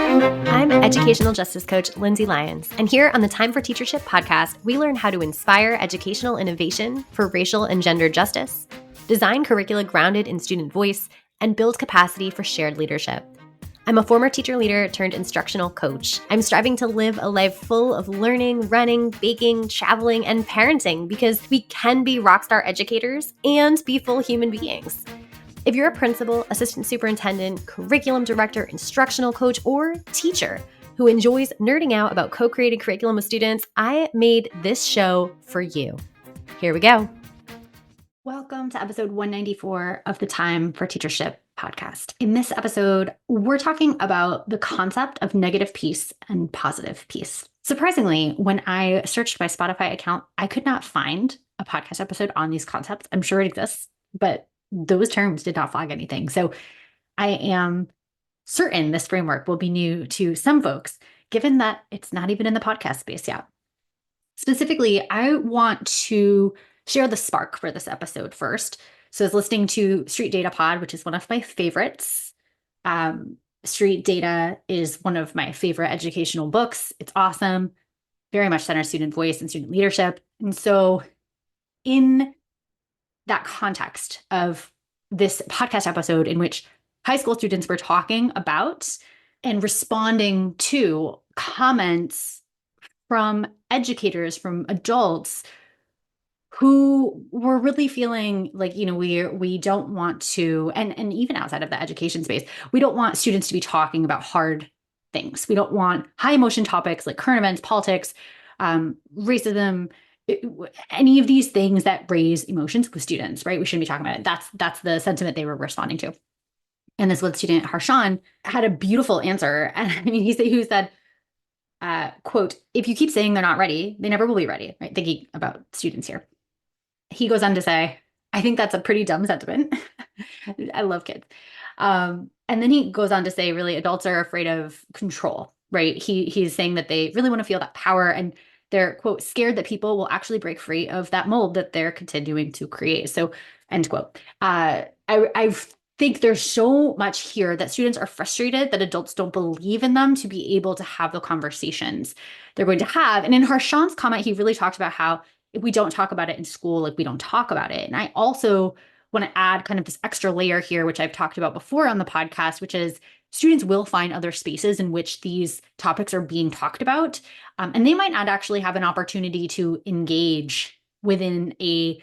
I'm educational justice coach Lindsay Lyons, and here on the Time for Teachership podcast, we learn how to inspire educational innovation for racial and gender justice, design curricula grounded in student voice, and build capacity for shared leadership. I'm a former teacher leader turned instructional coach. I'm striving to live a life full of learning, running, baking, traveling, and parenting because we can be rockstar educators and be full human beings. If you're a principal, assistant superintendent, curriculum director, instructional coach, or teacher who enjoys nerding out about co-created curriculum with students, I made this show for you. Here we go. Welcome to episode 194 of the Time for Teachership podcast. In this episode, we're talking about the concept of negative peace and positive peace. Surprisingly, when I searched my Spotify account, I could not find a podcast episode on these concepts. I'm sure it exists, but those terms did not flag anything. So I am certain this framework will be new to some folks, given that it's not even in the podcast space yet. Specifically, I want to share the spark for this episode first. So I was listening to Street Data Pod, which is one of my favorites. Street Data is one of my favorite educational books. It's awesome, very much centers student voice and student leadership. And so in that context of this podcast episode in which high school students were talking about and responding to comments from educators, from adults who were really feeling like, we don't want to, and even outside of the education space, we don't want students to be talking about hard things. We don't want high emotion topics like current events, politics, racism, any of these things that raise emotions with students, right? We shouldn't be talking about it. That's the sentiment they were responding to. And this one student, Harshan, had a beautiful answer. And I mean, he said, quote, "If you keep saying they're not ready, they never will be ready," right? Thinking about students here. He goes on to say, "I think that's a pretty dumb sentiment." I love kids. And then he goes on to say, really, adults are afraid of control, right? He's saying that they really want to feel that power, and they're, quote, "scared that people will actually break free of that mold that they're continuing to create." So, end quote. I think there's so much here that students are frustrated that adults don't believe in them to be able to have the conversations they're going to have. And in Harshan's comment, he really talked about how if we don't talk about it in school, like we don't talk about it. And I also want to add kind of this extra layer here, which I've talked about before on the podcast, which is students will find other spaces in which these topics are being talked about. And they might not actually have an opportunity to engage within a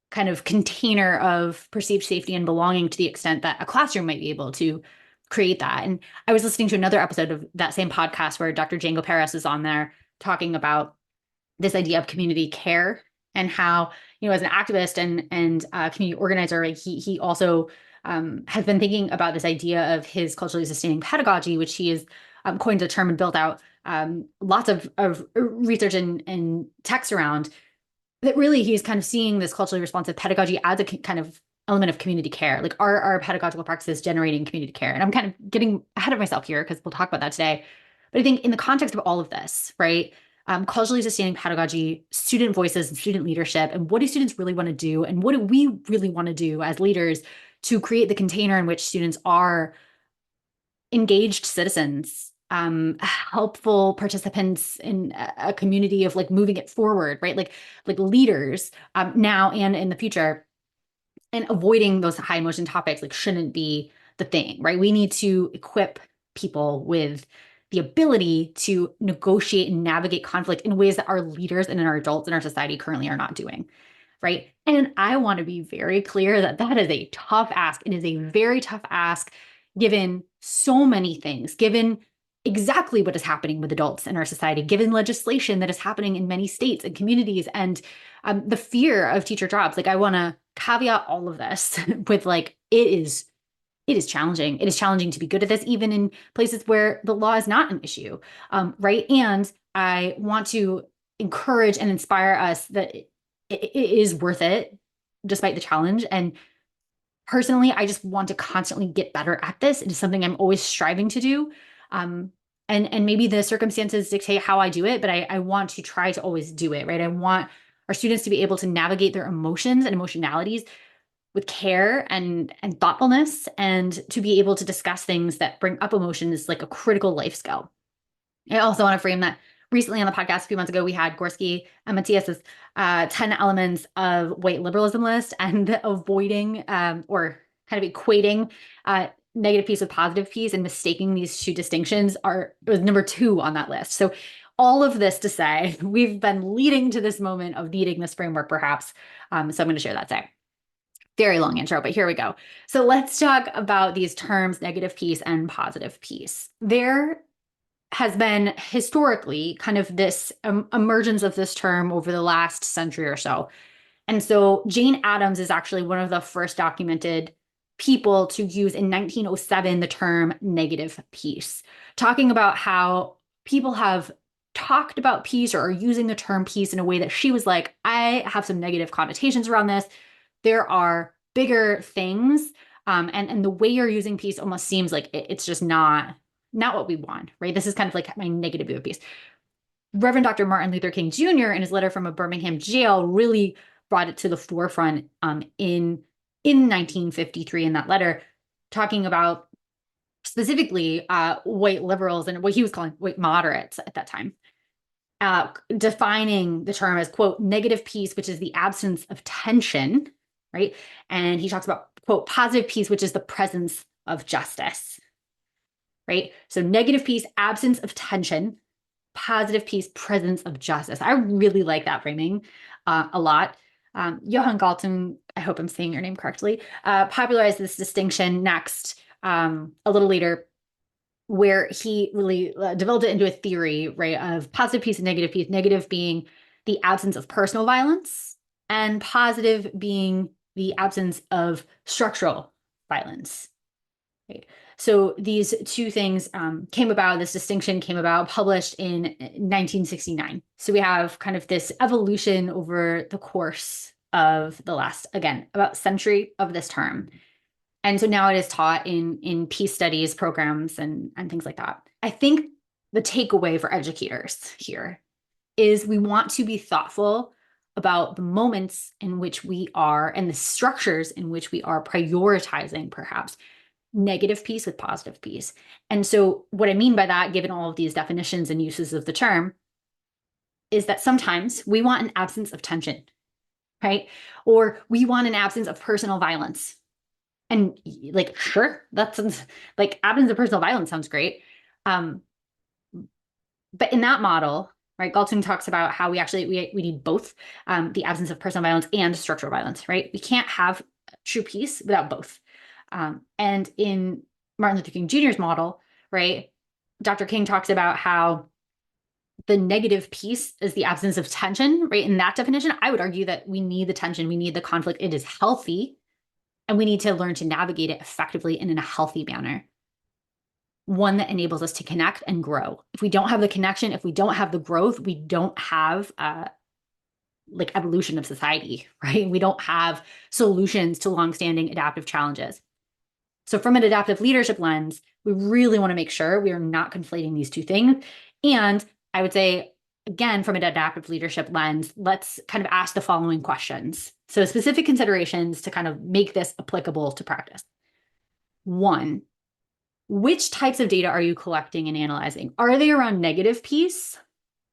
kind of container of perceived safety and belonging to the extent that a classroom might be able to create that. And I was listening to another episode of that same podcast where Dr. Django Paris is on there talking about this idea of community care and how, as an activist and community organizer, he also has been thinking about this idea of his culturally sustaining pedagogy, which he has coined the term and built out lots of research and text around. That really he's kind of seeing this culturally responsive pedagogy as a kind of element of community care. Like, are our pedagogical practices generating community care? And I'm kind of getting ahead of myself here because we'll talk about that today. But I think in the context of all of this, right, culturally sustaining pedagogy, student voices and student leadership, and what do students really want to do? And what do we really want to do as leaders to create the container in which students are engaged citizens, helpful participants in a community of like moving it forward, right? Like leaders now and in the future, and avoiding those high emotion topics like shouldn't be the thing, right? We need to equip people with the ability to negotiate and navigate conflict in ways that our leaders and our adults in our society currently are not doing, right? And I want to be very clear that that is a tough ask. It is a very tough ask given so many things, given exactly what is happening with adults in our society, given legislation that is happening in many states and communities, and the fear of teacher jobs. Like, I want to caveat all of this with like, it is challenging. It is challenging to be good at this, even in places where the law is not an issue, right? And I want to encourage and inspire us that it is worth it despite the challenge. And personally, I just want to constantly get better at this. It is something I'm always striving to do. And maybe the circumstances dictate how I do it, but I want to try to always do it, right? I want our students to be able to navigate their emotions and emotionalities with care and thoughtfulness, and to be able to discuss things that bring up emotion is like a critical life skill. I also want to frame that recently on the podcast a few months ago, we had Gorski and Matthias's 10 elements of white liberalism list, and avoiding or kind of equating negative peace with positive peace and mistaking these two distinctions was number 2 on that list. So all of this to say, we've been leading to this moment of needing this framework perhaps. So I'm going to share that today. Very long intro, but here we go. So let's talk about these terms, negative peace and positive peace. There has been historically kind of this emergence of this term over the last century or so. And so Jane Addams is actually one of the first documented people to use in 1907 the term negative peace, talking about how people have talked about peace or are using the term peace in a way that she was like, I have some negative connotations around this. There are bigger things. And the way you're using peace almost seems like it's just not what we want, right? This is kind of like my negative view of peace. Reverend Dr. Martin Luther King Jr. in his letter from a Birmingham jail really brought it to the forefront in 1953 in that letter, talking about specifically white liberals and what he was calling white moderates at that time, defining the term as, quote, negative peace, which is the absence of tension, right? And he talks about, quote, positive peace, which is the presence of justice, right? So negative peace, absence of tension, positive peace, presence of justice. I really like that framing a lot. Johann Galtung, I hope I'm saying your name correctly, popularized this distinction next a little later, where he really developed it into a theory, right, of positive peace and negative being the absence of personal violence, and positive being the absence of structural violence. Right. So these two things came about, this distinction came about, published in 1969. So we have kind of this evolution over the course of the last, again, about century of this term. And so now it is taught in peace studies programs and things like that. I think the takeaway for educators here is we want to be thoughtful about the moments in which we are and the structures in which we are prioritizing perhaps negative peace with positive peace. And so what I mean by that, given all of these definitions and uses of the term, is that sometimes we want an absence of tension, right? Or we want an absence of personal violence. And like, sure, that sounds like absence of personal violence sounds great. But in that model, right, Galtung talks about how we need both the absence of personal violence and structural violence, right? We can't have true peace without both. And in Martin Luther King Jr.'s model, right, Dr. King talks about how the negative peace is the absence of tension, right? In that definition, I would argue that we need the tension, we need the conflict. It is healthy, and we need to learn to navigate it effectively and in a healthy manner. One that enables us to connect and grow. If we don't have the connection, if we don't have the growth, we don't have like evolution of society, right? We don't have solutions to longstanding adaptive challenges. So from an adaptive leadership lens, we really want to make sure we are not conflating these two things. And I would say, again, from an adaptive leadership lens, let's kind of ask the following questions. So specific considerations to kind of make this applicable to practice. 1, which types of data are you collecting and analyzing? Are they around negative peace,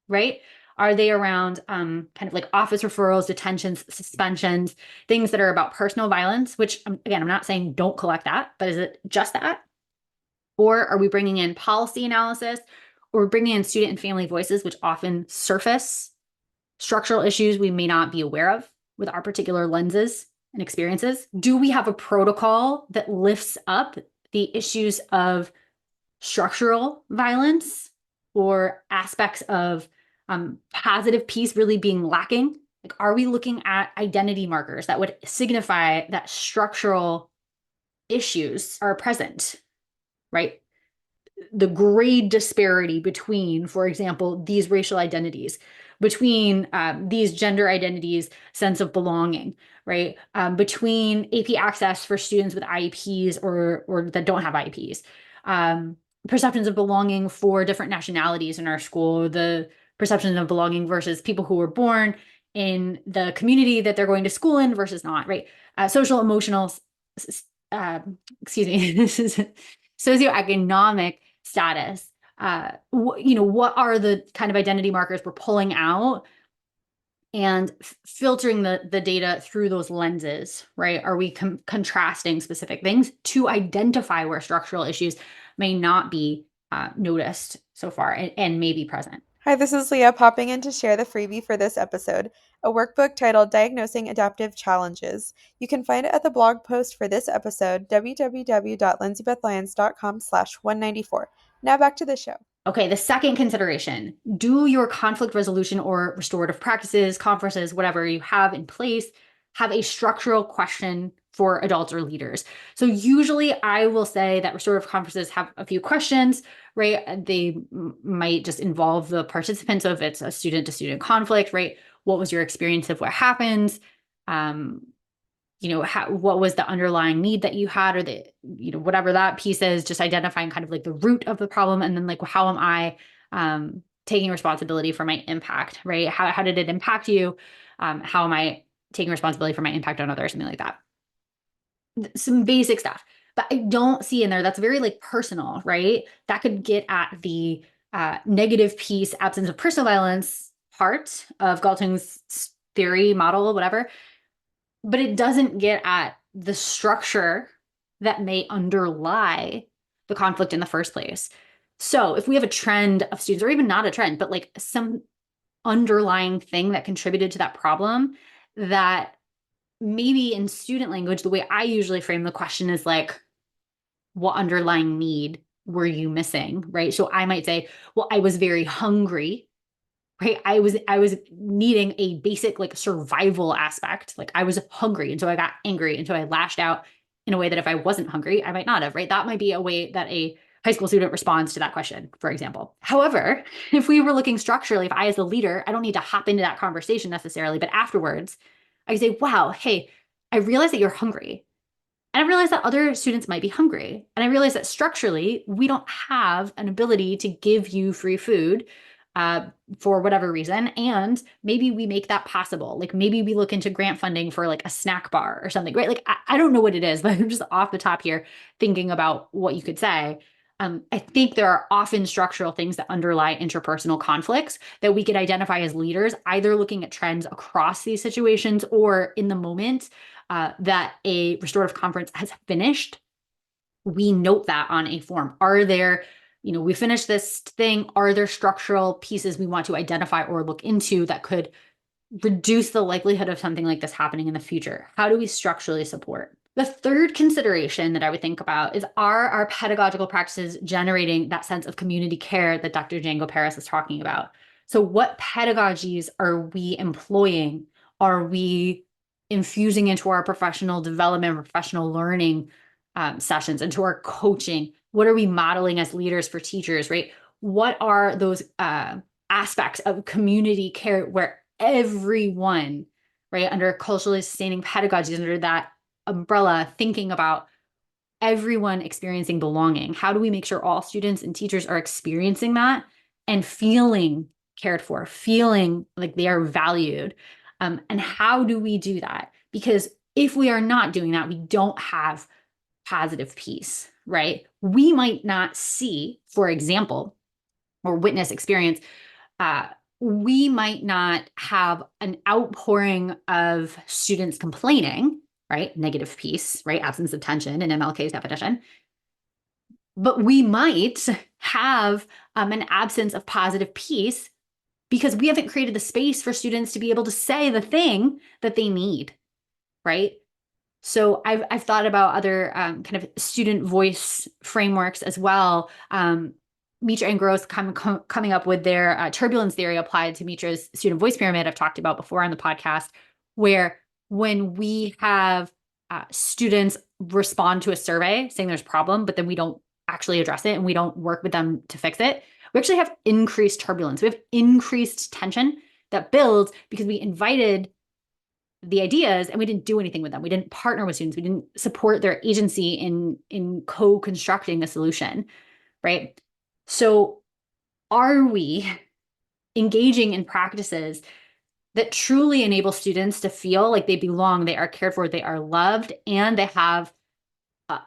right? Are they around kind of like office referrals, detentions, suspensions, things that are about personal violence, which, again, I'm not saying don't collect that, but is it just that? Or are we bringing in policy analysis, or bringing in student and family voices, which often surface structural issues we may not be aware of with our particular lenses and experiences? Do we have a protocol that lifts up the issues of structural violence or aspects of positive peace really being lacking? Like, are we looking at identity markers that would signify that structural issues are present, right? The grade disparity between, for example, these racial identities, between these gender identities, sense of belonging, right? Between AP access for students with IEPs or that don't have IEPs, perceptions of belonging for different nationalities in our school, the perception of belonging versus people who were born in the community that they're going to school in versus not, right? Social, emotional, excuse me, this is socioeconomic status. What are the kind of identity markers we're pulling out and filtering the data through those lenses, right? Are we contrasting specific things to identify where structural issues may not be noticed so far and may be present? Hi, this is Leah popping in to share the freebie for this episode, a workbook titled Diagnosing Adaptive Challenges. You can find it at the blog post for this episode, www.lindsaybethlyons.com/194. Now back to the show. Okay, the second consideration, do your conflict resolution or restorative practices, conferences, whatever you have in place, have a structural question for adults or leaders? So usually I will say that restorative conferences have a few questions, right? They might just involve the participants. So if it's a student-to-student conflict, right? What was your experience of what happens? What was the underlying need that you had, or whatever that piece is, just identifying kind of like the root of the problem. And then like, how am I taking responsibility for my impact, right? How did it impact you? How am I taking responsibility for my impact on others? Something like that. Some basic stuff, but I don't see in there that's very like personal, right? That could get at the negative piece, absence of personal violence part of Galton's theory, model, whatever. But it doesn't get at the structure that may underlie the conflict in the first place. So if we have a trend of students, or even not a trend, but like some underlying thing that contributed to that problem, that maybe in student language, the way I usually frame the question is like, what underlying need were you missing, right? So I might say, well, I was very hungry, right? I was needing a basic like survival aspect. Like I was hungry. And so I got angry. And so I lashed out in a way that if I wasn't hungry, I might not have, right? That might be a way that a high school student responds to that question, for example. However, if we were looking structurally, if I as the leader, I don't need to hop into that conversation necessarily, but afterwards I say, wow, hey, I realize that you're hungry. And I realize that other students might be hungry. And I realize that structurally, we don't have an ability to give you free food for whatever reason. And maybe we make that possible. Like maybe we look into grant funding for like a snack bar or something, right? Like I don't know what it is, but I'm just off the top here thinking about what you could say. I think there are often structural things that underlie interpersonal conflicts that we could identify as leaders, either looking at trends across these situations or in the moment that a restorative conference has finished. We note that on a form. Are there, we finished this thing. Are there structural pieces we want to identify or look into that could reduce the likelihood of something like this happening in the future? How do we structurally support? The third consideration that I would think about is, are our pedagogical practices generating that sense of community care that Dr. Django Paris is talking about? So what pedagogies are we employing? Are we infusing into our professional development, professional learning sessions, into our coaching? What are we modeling as leaders for teachers, right? What are those aspects of community care where everyone, right, under culturally sustaining pedagogies, under that umbrella, thinking about everyone experiencing belonging? How do we make sure all students and teachers are experiencing that and feeling cared for, feeling like they are valued? And how do we do that? Because if we are not doing that, we don't have positive peace, right? We might not see, for example, or witness experience, we might not have an outpouring of students complaining, right? Negative peace, right? Absence of tension in MLK's definition. But we might have an absence of positive peace because we haven't created the space for students to be able to say the thing that they need, right? So I've thought about other kind of student voice frameworks as well. Mitra and Gross coming up with their turbulence theory applied to Mitra's student voice pyramid I've talked about before on the podcast, where when we have students respond to a survey saying there's a problem, but then we don't actually address it and we don't work with them to fix it, we actually have increased turbulence. We have increased tension that builds because we invited the ideas and we didn't do anything with them. We didn't partner with students. We didn't support their agency in co-constructing a solution, right? So are we engaging in practices that truly enable students to feel like they belong, they are cared for, they are loved, and they have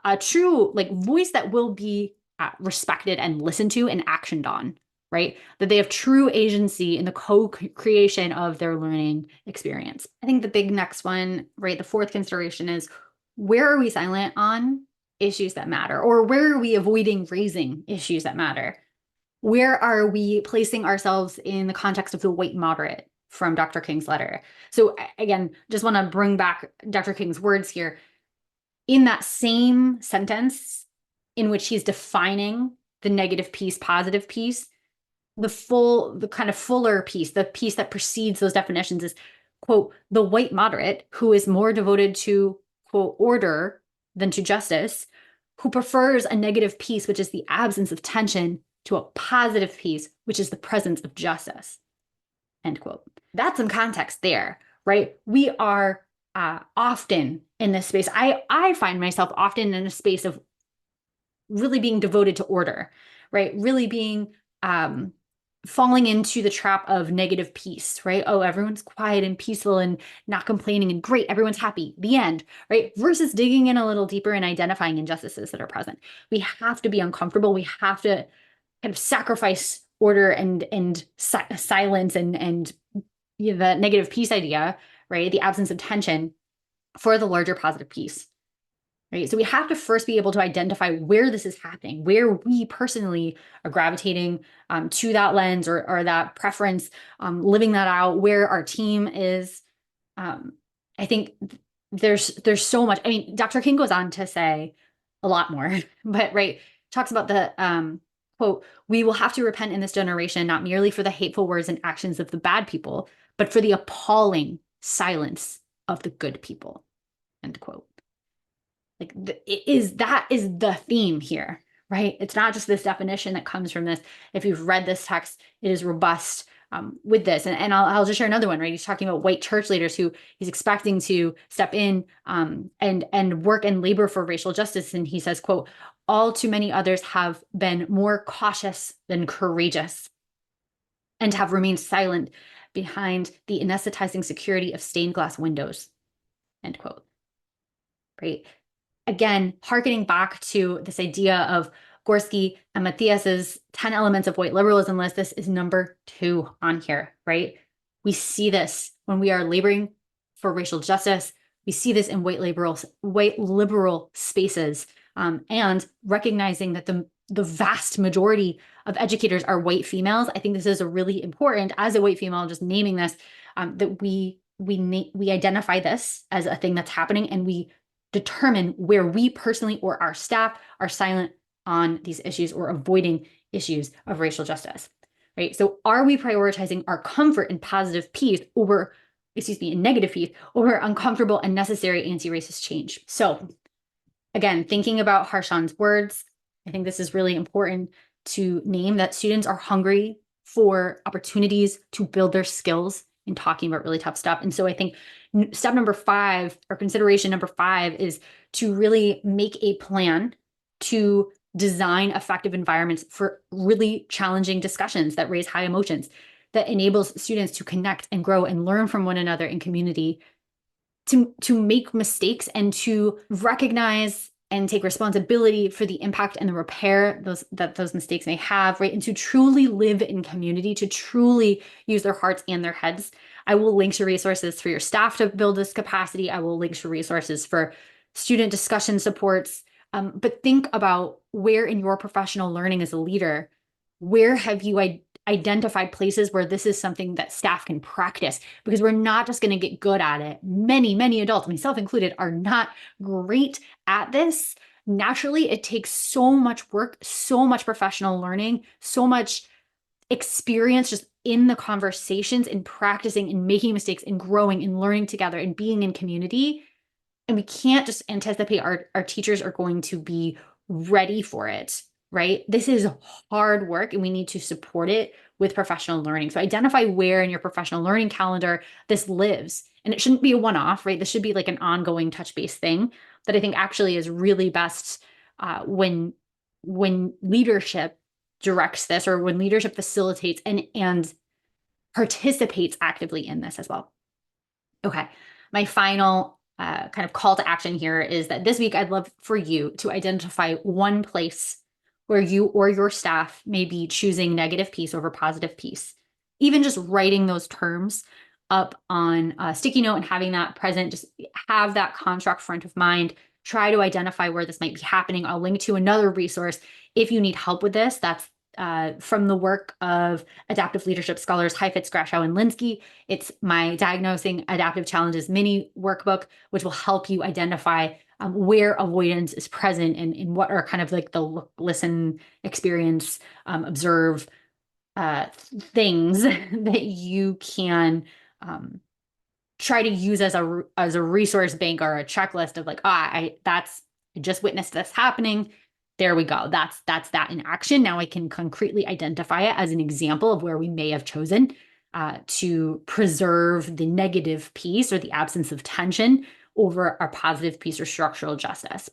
a true like voice that will be respected and listened to and actioned on, right? That they have true agency in the co-creation of their learning experience. I think the big next one, right, the fourth consideration is, where are we silent on issues that matter? Or where are we avoiding raising issues that matter? Where are we placing ourselves in the context of the white moderate from Dr. King's letter? So again, just want to bring back Dr. King's words here. In that same sentence in which he's defining the negative piece, positive piece, the kind of fuller piece, the piece that precedes those definitions is, quote, the white moderate who is more devoted to, quote, order than to justice, who prefers a negative piece, which is the absence of tension, to a positive piece, which is the presence of justice, end quote. That's some context there, right? We are often in this space. I find myself often in a space of really being devoted to order, right? Really being falling into the trap of negative peace, right? Oh, everyone's quiet and peaceful and not complaining and great. Everyone's happy. The end, right? Versus digging in a little deeper and identifying injustices that are present. We have to be uncomfortable. We have to kind of sacrifice order and silence and the negative peace idea, right? The absence of tension for the larger positive piece, right? So we have to first be able to identify where this is happening, where we personally are gravitating to that lens or that preference, living that out, where our team is. I think there's so much. I mean, Dr. King goes on to say a lot more, but right, talks about the quote, we will have to repent in this generation, not merely for the hateful words and actions of the bad people, but for the appalling silence of the good people, end quote. Like that is the theme here, right? It's not just this definition that comes from this. If you've read this text, it is robust with this. And I'll just share another one, right? He's talking about white church leaders who he's expecting to step in and work and labor for racial justice. And he says, quote, all too many others have been more cautious than courageous and have remained silent behind the anesthetizing security of stained glass windows, end quote. Right? Again, hearkening back to this idea of Gorski and Matthias's 10 elements of white liberalism list, this is number 2 on here, right? We see this when we are laboring for racial justice. We see this in white liberal spaces, and recognizing that the vast majority of educators are white females. I think this is a really important, as a white female, just naming this, that we identify this as a thing that's happening, and we determine where we personally or our staff are silent on these issues or avoiding issues of racial justice, right? So are we prioritizing our comfort and positive peace over, and negative peace over uncomfortable and necessary anti-racist change? So again, thinking about Harshan's words, I think this is really important to name that students are hungry for opportunities to build their skills in talking about really tough stuff. And so I think step number 5, or consideration number 5, is to really make a plan to design effective environments for really challenging discussions that raise high emotions, that enables students to connect and grow and learn from one another in community, to make mistakes and to recognize and take responsibility for the impact and the repair those mistakes may have, right? And to truly live in community, to truly use their hearts and their heads. I will link to resources for your staff to build this capacity. I will link to resources for student discussion supports. But think about where in your professional learning as a leader, where have you identified places where this is something that staff can practice? Because we're not just going to get good at it. Many adults, myself included, are not great at this. Naturally, it takes so much work, so much professional learning, so much experience just in the conversations and practicing and making mistakes and growing and learning together and being in community. And we can't just anticipate our teachers are going to be ready for it, right? This is hard work and we need to support it with professional learning. So identify where in your professional learning calendar this lives. And it shouldn't be a one-off, right? This should be like an ongoing touch-base thing that I think actually is really best when leadership directs this, or when leadership facilitates and participates actively in this as well. Okay, my final kind of call to action here is that this week I'd love for you to identify one place where you or your staff may be choosing negative peace over positive peace. Even just writing those terms up on a sticky note and having that present, just have that construct front of mind. Try to identify where this might be happening. I'll link to another resource if you need help with this. That's from the work of adaptive leadership scholars Heifetz, Grashow, and Lindsay. It's my Diagnosing Adaptive Challenges mini workbook, which will help you identify where avoidance is present and what are kind of like the look, listen, experience, observe things that you can try to use as a resource bank or a checklist of like, I just witnessed this happening. There we go. That's that in action. Now I can concretely identify it as an example of where we may have chosen to preserve the negative piece or the absence of tension over our positive piece or structural justice.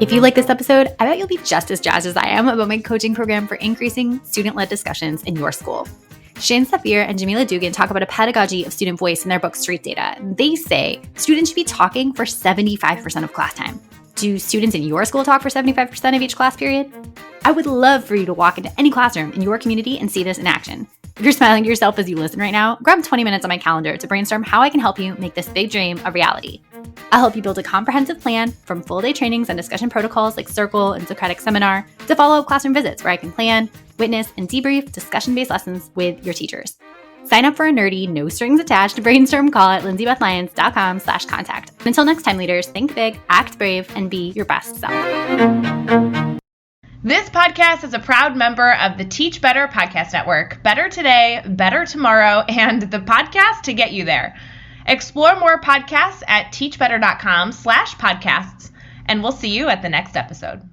If you like this episode, I bet you'll be just as jazzed as I am about my coaching program for increasing student-led discussions in your school. Shane Safir and Jamila Dugan talk about a pedagogy of student voice in their book, Street Data. They say students should be talking for 75% of class time. Do students in your school talk for 75% of each class period? I would love for you to walk into any classroom in your community and see this in action. If you're smiling to yourself as you listen right now, grab 20 minutes on my calendar to brainstorm how I can help you make this big dream a reality. I'll help you build a comprehensive plan from full-day trainings and discussion protocols like Circle and Socratic Seminar to follow-up classroom visits where I can plan, witness, and debrief discussion-based lessons with your teachers. Sign up for a nerdy, no-strings-attached brainstorm call at lindsaybethlyons.com/contact. Until next time, leaders, think big, act brave, and be your best self. This podcast is a proud member of the Teach Better Podcast Network. Better today, better tomorrow, and the podcast to get you there. Explore more podcasts at teachbetter.com/podcasts, and we'll see you at the next episode.